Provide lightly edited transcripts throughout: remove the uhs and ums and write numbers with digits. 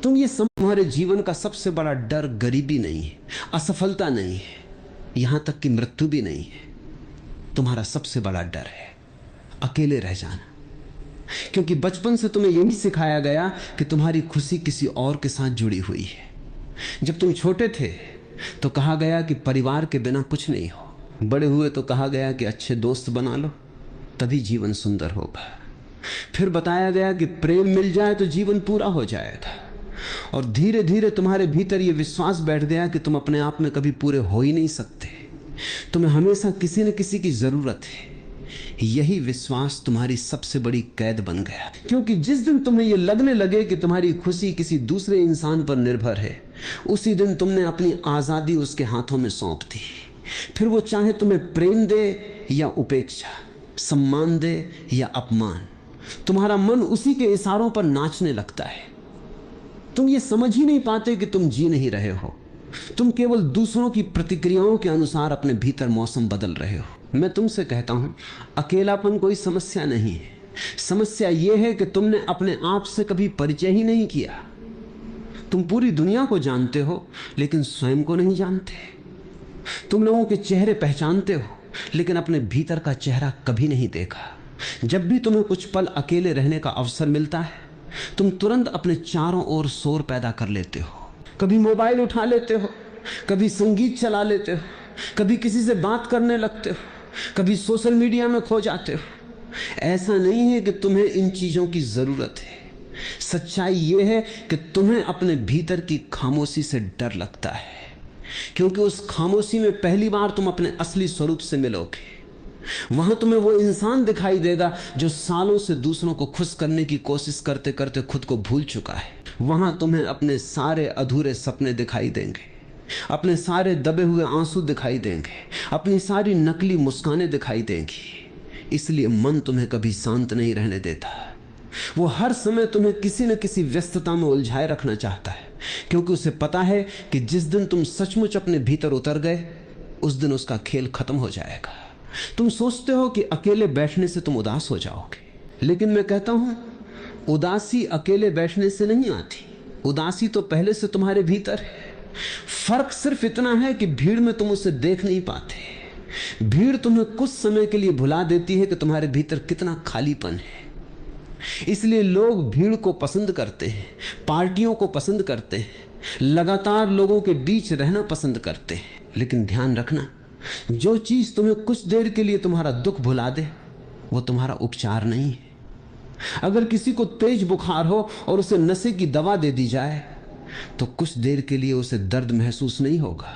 तुम ये सब, तुम्हारे जीवन का सबसे बड़ा डर गरीबी नहीं है, असफलता नहीं है, यहां तक कि मृत्यु भी नहीं है। तुम्हारा सबसे बड़ा डर है अकेले रह जाना। क्योंकि बचपन से तुम्हें यही सिखाया गया कि तुम्हारी खुशी किसी और के साथ जुड़ी हुई है। जब तुम छोटे थे तो कहा गया कि परिवार के बिना कुछ नहीं हो। बड़े हुए तो कहा गया कि अच्छे दोस्त बना लो, तभी जीवन सुंदर होगा। फिर बताया गया कि प्रेम मिल जाए तो जीवन पूरा हो जाएगा। और धीरे धीरे तुम्हारे भीतर यह विश्वास बैठ गया कि तुम अपने आप में कभी पूरे हो ही नहीं सकते, तुम्हें हमेशा किसी न किसी की जरूरत है। यही विश्वास तुम्हारी सबसे बड़ी कैद बन गया। क्योंकि जिस दिन तुम्हें यह लगने लगे कि तुम्हारी खुशी किसी दूसरे इंसान पर निर्भर है, उसी दिन तुमने अपनी आजादी उसके हाथों में सौंप दी। फिर वो चाहे तुम्हें प्रेम दे या उपेक्षा, सम्मान दे या अपमान, तुम्हारा मन उसी के इशारों पर नाचने लगता है। तुम ये समझ ही नहीं पाते कि तुम जी नहीं रहे हो, तुम केवल दूसरों की प्रतिक्रियाओं के अनुसार अपने भीतर मौसम बदल रहे हो। मैं तुमसे कहता हूं, अकेलापन कोई समस्या नहीं है। समस्या यह है कि तुमने अपने आप से कभी परिचय ही नहीं किया। तुम पूरी दुनिया को जानते हो लेकिन स्वयं को नहीं जानते। तुम लोगों के चेहरे पहचानते हो लेकिन अपने भीतर का चेहरा कभी नहीं देखा। जब भी तुम्हें कुछ पल अकेले रहने का अवसर मिलता है, तुम तुरंत अपने चारों ओर शोर पैदा कर लेते हो। कभी मोबाइल उठा लेते हो, कभी संगीत चला लेते हो, कभी किसी से बात करने लगते हो, कभी सोशल मीडिया में खो जाते हो। ऐसा नहीं है कि तुम्हें इन चीजों की जरूरत है। सच्चाई यह है कि तुम्हें अपने भीतर की खामोशी से डर लगता है, क्योंकि उस खामोशी में पहली बार तुम अपने असली स्वरूप से मिलोगे। वहां तुम्हें वो इंसान दिखाई देगा जो सालों से दूसरों को खुश करने की कोशिश करते करते खुद को भूल चुका है। वहां तुम्हें अपने सारे अधूरे सपने दिखाई देंगे, अपने सारे दबे हुए आंसू दिखाई देंगे, अपनी सारी नकली मुस्कानें दिखाई देंगी। इसलिए मन तुम्हें कभी शांत नहीं रहने देता। वो हर समय तुम्हें किसी न किसी व्यस्तता में उलझाए रखना चाहता है, क्योंकि उसे पता है कि जिस दिन तुम सचमुच अपने भीतर उतर गए, उस दिन उसका खेल खत्म हो जाएगा। तुम सोचते हो कि अकेले बैठने से तुम उदास हो जाओगे, लेकिन मैं कहता हूं, उदासी अकेले बैठने से नहीं आती। उदासी तो पहले से तुम्हारे भीतर है। फर्क सिर्फ इतना है कि भीड़ में तुम उसे देख नहीं पाते। भीड़ तुम्हें कुछ समय के लिए भुला देती है कि तुम्हारे भीतर कितना खालीपन है। इसलिए लोग भीड़ को पसंद करते हैं, पार्टियों को पसंद करते हैं, लगातार लोगों के बीच रहना पसंद करते हैं। लेकिन ध्यान रखना, जो चीज तुम्हें कुछ देर के लिए तुम्हारा दुख भुला दे, वो तुम्हारा उपचार नहीं है। अगर किसी को तेज बुखार हो और उसे नशे की दवा दे दी जाए, तो कुछ देर के लिए उसे दर्द महसूस नहीं होगा,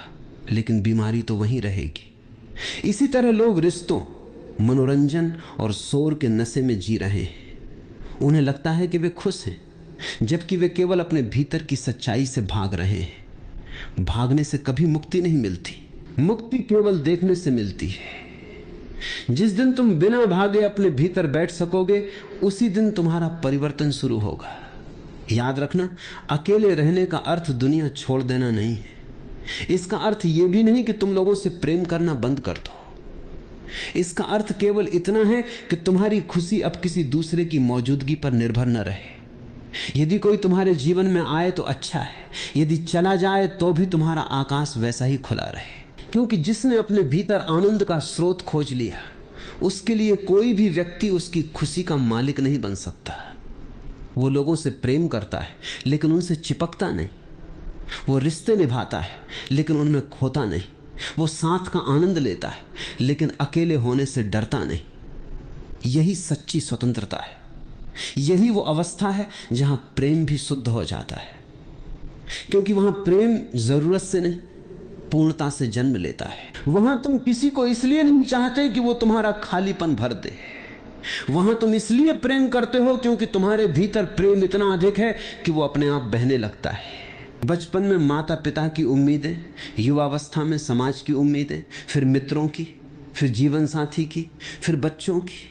लेकिन बीमारी तो वहीं रहेगी। इसी तरह लोग रिश्तों, मनोरंजन और शोर के नशे में जी रहे हैं। उन्हें लगता है कि वे खुश हैं, जबकि वे केवल अपने भीतर की सच्चाई से भाग रहे हैं। भागने से कभी मुक्ति नहीं मिलती, मुक्ति केवल देखने से मिलती है। जिस दिन तुम बिना भागे अपने भीतर बैठ सकोगे, उसी दिन तुम्हारा परिवर्तन शुरू होगा। याद रखना, अकेले रहने का अर्थ दुनिया छोड़ देना नहीं है। इसका अर्थ यह भी नहीं कि तुम लोगों से प्रेम करना बंद कर दो। इसका अर्थ केवल इतना है कि तुम्हारी खुशी अब किसी दूसरे की मौजूदगी पर निर्भर न रहे। यदि कोई तुम्हारे जीवन में आए तो अच्छा है, यदि चला जाए तो भी तुम्हारा आकाश वैसा ही खुला रहे। क्योंकि जिसने अपने भीतर आनंद का स्रोत खोज लिया, उसके लिए कोई भी व्यक्ति उसकी खुशी का मालिक नहीं बन सकता। वो लोगों से प्रेम करता है लेकिन उनसे चिपकता नहीं। वो रिश्ते निभाता है लेकिन उनमें खोता नहीं। वो साथ का आनंद लेता है लेकिन अकेले होने से डरता नहीं। यही सच्ची स्वतंत्रता है। यही वो अवस्था है जहां प्रेम भी शुद्ध हो जाता है, क्योंकि वहां प्रेम जरूरत से नहीं, पूर्णता से जन्म लेता है। वहां तुम किसी को इसलिए नहीं चाहते कि वो तुम्हारा खालीपन भर दे। वहां तुम इसलिए प्रेम करते हो क्योंकि तुम्हारे भीतर प्रेम इतना अधिक है कि वो अपने आप बहने लगता है। बचपन में माता पिता की उम्मीदें, युवावस्था में समाज की उम्मीदें, फिर मित्रों की, फिर जीवन साथी की, फिर बच्चों की।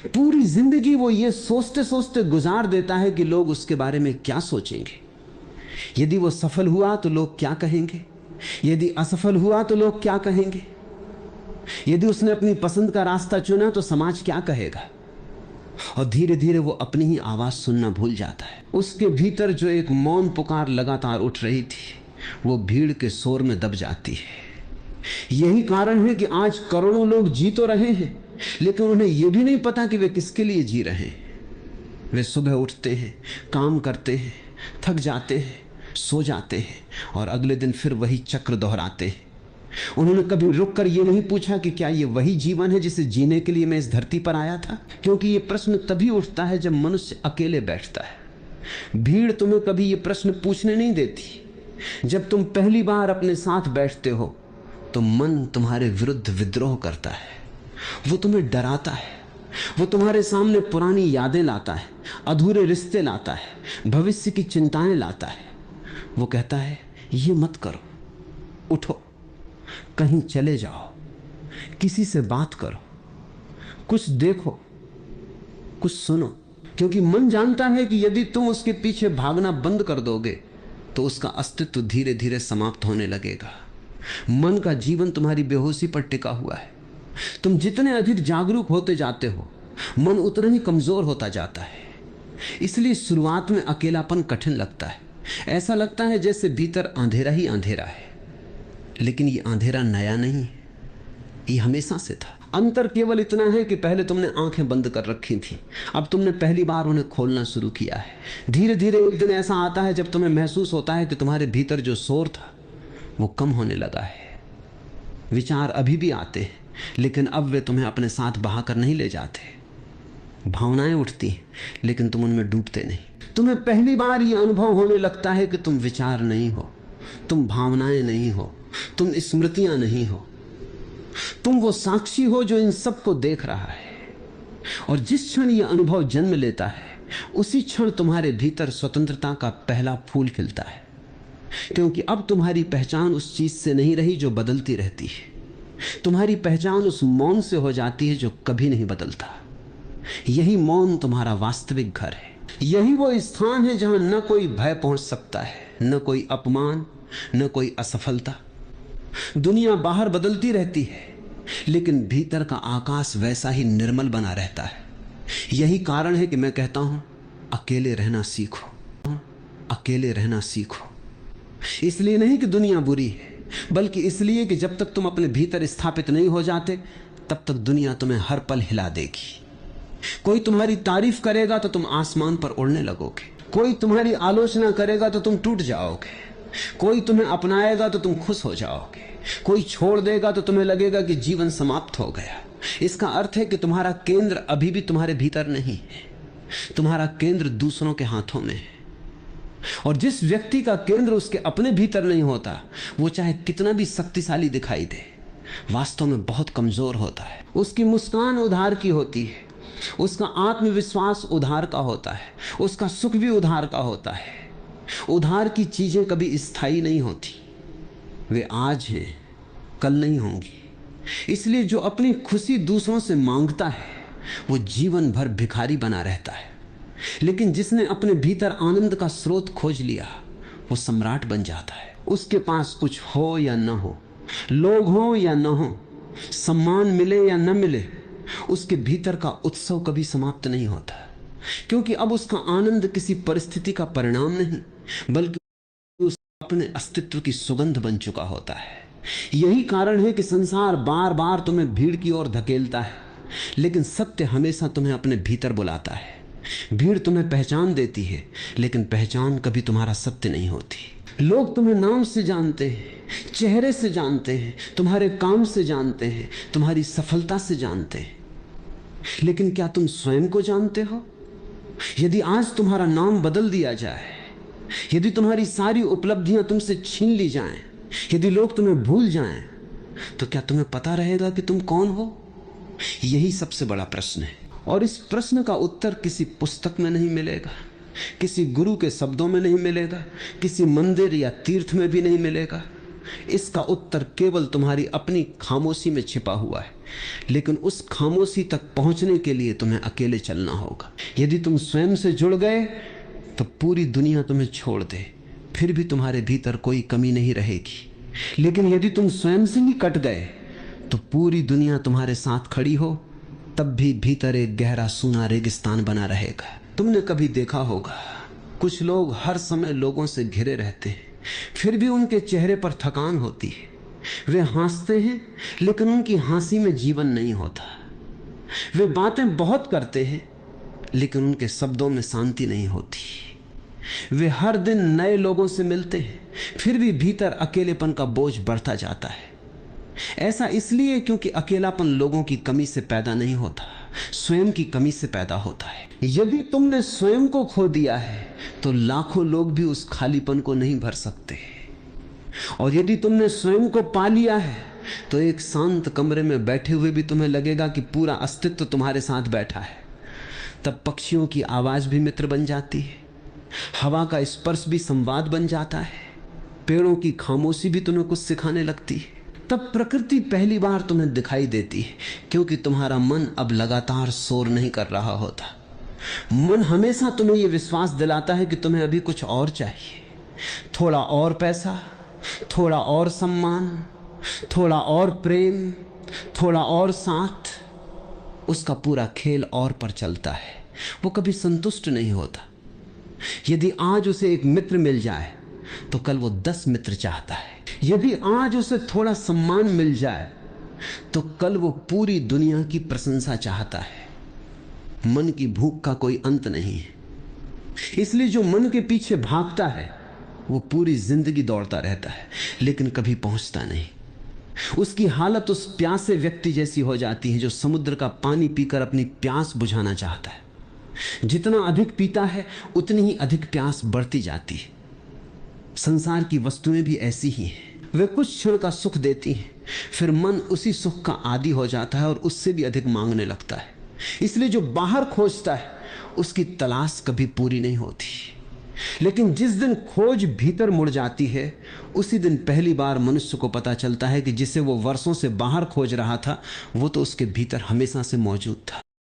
पूरी जिंदगी वो ये सोचते सोचते गुजार देता है कि लोग उसके बारे में क्या सोचेंगे। यदि वो सफल हुआ तो लोग क्या कहेंगे, यदि असफल हुआ तो लोग क्या कहेंगे, यदि उसने अपनी पसंद का रास्ता चुना तो समाज क्या कहेगा। और धीरे धीरे वो अपनी ही आवाज सुनना भूल जाता है। उसके भीतर जो एक मौन पुकार लगातार उठ रही थी, वो भीड़ के शोर में दब जाती है। यही कारण है कि आज करोड़ों लोग जी तो रहे हैं, लेकिन उन्हें यह भी नहीं पता कि वे किसके लिए जी रहे हैं। वे सुबह उठते हैं, काम करते हैं, थक जाते हैं, सो जाते हैं और अगले दिन फिर वही चक्र दोहराते हैं। उन्होंने कभी रुककर यह नहीं पूछा कि क्या यह वही जीवन है जिसे जीने के लिए मैं इस धरती पर आया था? क्योंकि यह प्रश्न तभी उठता है जब मनुष्य अकेले बैठता है। भीड़ तुम्हें कभी यह प्रश्न पूछने नहीं देती। जब तुम पहली बार अपने साथ बैठते हो तो मन तुम्हारे विरुद्ध विद्रोह करता है। वो तुम्हें डराता है, वो तुम्हारे सामने पुरानी यादें लाता है, अधूरे रिश्ते लाता है, भविष्य की चिंताएं लाता है। वो कहता है ये मत करो, उठो, कहीं चले जाओ, किसी से बात करो, कुछ देखो, कुछ सुनो। क्योंकि मन जानता है कि यदि तुम उसके पीछे भागना बंद कर दोगे तो उसका अस्तित्व धीरे धीरे समाप्त होने लगेगा। मन का जीवन तुम्हारी बेहोशी पर टिका हुआ है। तुम जितने अधिक जागरूक होते जाते हो, मन उतना ही कमजोर होता जाता है। इसलिए शुरुआत में अकेलापन कठिन लगता है। ऐसा लगता है जैसे भीतर अंधेरा ही अंधेरा है, लेकिन ये अंधेरा नया नहीं, ये हमेशा से था। अंतर केवल इतना है कि पहले तुमने आंखें बंद कर रखी थी, अब तुमने पहली बार उन्हें खोलना शुरू किया है। धीरे धीरे एक दिन ऐसा आता है जब तुम्हें महसूस होता है कि तुम्हारे भीतर जो शोर था वो कम होने लगा है। विचार अभी भी आते हैं, लेकिन अब वे तुम्हें अपने साथ बहाकर नहीं ले जाते। भावनाएं उठती हैं, लेकिन तुम उनमें डूबते नहीं। तुम्हें पहली बार ये अनुभव होने लगता है कि तुम विचार नहीं हो, तुम भावनाएं नहीं हो, तुम स्मृतियां नहीं हो, तुम वो साक्षी हो जो इन सब को देख रहा है। और जिस क्षण यह अनुभव जन्म लेता है, उसी क्षण तुम्हारे भीतर स्वतंत्रता का पहला फूल खिलता है। क्योंकि अब तुम्हारी पहचान उस चीज से नहीं रही जो बदलती रहती है। तुम्हारी पहचान उस मौन से हो जाती है जो कभी नहीं बदलता। यही मौन तुम्हारा वास्तविक घर है। यही वो स्थान है जहां न कोई भय पहुंच सकता है, न कोई अपमान, न कोई असफलता। दुनिया बाहर बदलती रहती है, लेकिन भीतर का आकाश वैसा ही निर्मल बना रहता है। यही कारण है कि मैं कहता हूं, अकेले रहना सीखो, अकेले रहना सीखो। इसलिए नहीं कि दुनिया बुरी है, बल्कि इसलिए कि जब तक तुम अपने भीतर स्थापित नहीं हो जाते, तब तक दुनिया तुम्हें हर पल हिला देगी। कोई तुम्हारी तारीफ करेगा तो तुम आसमान पर उड़ने लगोगे, कोई तुम्हारी आलोचना करेगा तो तुम टूट जाओगे, कोई तुम्हें अपनाएगा तो तुम खुश हो जाओगे, कोई छोड़ देगा तो तुम्हें लगेगा कि जीवन समाप्त हो गया। इसका अर्थ है कि तुम्हारा केंद्र अभी भी तुम्हारे भीतर नहीं है, तुम्हारा केंद्र दूसरों के हाथों में है। और जिस व्यक्ति का केंद्र उसके अपने भीतर नहीं होता, वो चाहे कितना भी शक्तिशाली दिखाई दे, वास्तव में बहुत कमजोर होता है। उसकी मुस्कान उधार की होती है, उसका आत्मविश्वास उधार का होता है, उसका सुख भी उधार का होता है। उधार की चीजें कभी स्थायी नहीं होती, वे आज हैं, कल नहीं होंगी। इसलिए जो अपनी खुशी दूसरों से मांगता है वो जीवन भर भिखारी बना रहता है, लेकिन जिसने अपने भीतर आनंद का स्रोत खोज लिया वो सम्राट बन जाता है। उसके पास कुछ हो या न हो, लोग हो या न हो, सम्मान मिले या न मिले, उसके भीतर का उत्सव कभी समाप्त नहीं होता, क्योंकि अब उसका आनंद किसी परिस्थिति का परिणाम नहीं, बल्कि उस अपने अस्तित्व की सुगंध बन चुका होता है। यही कारण है कि संसार बार बार तुम्हें भीड़ की ओर धकेलता है, लेकिन सत्य हमेशा तुम्हें अपने भीतर बुलाता है। भीड़ तुम्हें पहचान देती है, लेकिन पहचान कभी तुम्हारा सत्य नहीं होती। लोग तुम्हें नाम से जानते हैं, चेहरे से जानते हैं, तुम्हारे काम से जानते हैं, तुम्हारी सफलता से जानते हैं, लेकिन क्या तुम स्वयं को जानते हो? यदि आज तुम्हारा नाम बदल दिया जाए, यदि तुम्हारी सारी उपलब्धियां तुमसे छीन ली जाएं, यदि लोग तुम्हें भूल जाएं, तो क्या तुम्हें पता रहेगा कि तुम कौन हो? यही सबसे बड़ा प्रश्न है। और इस प्रश्न का उत्तर किसी पुस्तक में नहीं मिलेगा, किसी गुरु के शब्दों में नहीं मिलेगा, किसी मंदिर या तीर्थ में भी नहीं मिलेगा। इसका उत्तर केवल तुम्हारी अपनी खामोशी में छिपा हुआ है, लेकिन उस खामोशी तक पहुंचने के लिए तुम्हें अकेले चलना होगा। यदि तुम स्वयं से जुड़ गए तो पूरी दुनिया तुम्हें छोड़ दे, फिर भी तुम्हारे भीतर कोई कमी नहीं रहेगी। लेकिन यदि तुम स्वयं से ही कट गए तो पूरी दुनिया तुम्हारे साथ खड़ी हो, तब भी भीतर एक गहरा सूना रेगिस्तान बना रहेगा। तुमने कभी देखा होगा, कुछ लोग हर समय लोगों से घिरे रहते हैं, फिर भी उनके चेहरे पर थकान होती है। वे हंसते हैं लेकिन उनकी हंसी में जीवन नहीं होता। वे बातें बहुत करते हैं लेकिन उनके शब्दों में शांति नहीं होती। वे हर दिन नए लोगों से मिलते हैं, फिर भी भीतर अकेलेपन का बोझ बढ़ता जाता है। ऐसा इसलिए क्योंकि अकेलापन लोगों की कमी से पैदा नहीं होता, स्वयं की कमी से पैदा होता है। यदि तुमने स्वयं को खो दिया है तो लाखों लोग भी उस खालीपन को नहीं भर सकते, और यदि तुमने स्वयं को पा लिया है तो एक शांत कमरे में बैठे हुए भी तुम्हें लगेगा कि पूरा अस्तित्व तुम्हारे साथ बैठा है। तब पक्षियों की आवाज भी मित्र बन जाती है, हवा का स्पर्श भी संवाद बन जाता है, पेड़ों की खामोशी भी तुम्हें कुछ सिखाने लगती है। तब प्रकृति पहली बार तुम्हें दिखाई देती है, क्योंकि तुम्हारा मन अब लगातार शोर नहीं कर रहा होता। मन हमेशा तुम्हें यह विश्वास दिलाता है कि तुम्हें अभी कुछ और चाहिए, थोड़ा और पैसा, थोड़ा और सम्मान, थोड़ा और प्रेम, थोड़ा और साथ। उसका पूरा खेल और पर चलता है, वो कभी संतुष्ट नहीं होता। यदि आज उसे एक मित्र मिल जाए तो कल वो 10 मित्र चाहता है। यदि आज उसे थोड़ा सम्मान मिल जाए तो कल वो पूरी दुनिया की प्रशंसा चाहता है। मन की भूख का कोई अंत नहीं है, इसलिए जो मन के पीछे भागता है वो पूरी जिंदगी दौड़ता रहता है लेकिन कभी पहुंचता नहीं। उसकी हालत उस प्यासे व्यक्ति जैसी हो जाती है जो समुद्र का पानी पीकर अपनी प्यास बुझाना चाहता है। जितना अधिक पीता है उतनी ही अधिक प्यास बढ़ती जाती है। संसार की वस्तुएं भी ऐसी ही हैं, वे कुछ क्षण का सुख देती हैं, फिर मन उसी सुख का आदी हो जाता है और उससे भी अधिक मांगने लगता है। इसलिए जो बाहर खोजता है उसकी तलाश कभी पूरी नहीं होती, लेकिन जिस दिन खोज भीतर मुड़ जाती है उसी दिन पहली बार मनुष्य को पता चलता है कि जिसे वो वर्षों से बाहर खोज रहा था वो तो उसके भीतर हमेशा से मौजूद था।